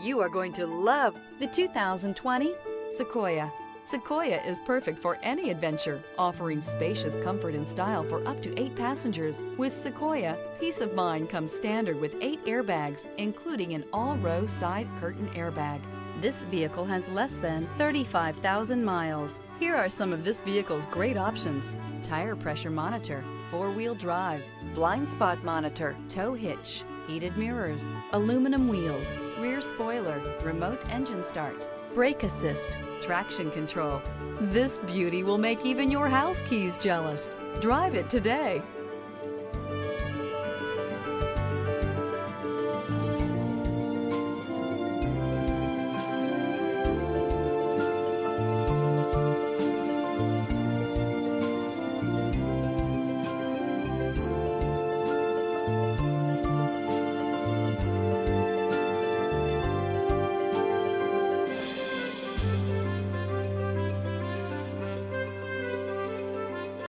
You are going to love the 2020 Sequoia. Sequoia is perfect for any adventure, offering spacious comfort and style for up to 8 passengers. With Sequoia, peace of mind comes standard with 8 airbags, including an all-row side curtain airbag. This vehicle has less than 35,000 miles. Here are some of this vehicle's great options: tire pressure monitor, 4-wheel drive, blind spot monitor, tow hitch, heated mirrors, aluminum wheels, rear spoiler, remote engine start, brake assist, traction control. This beauty will make even your house keys jealous. Drive it today.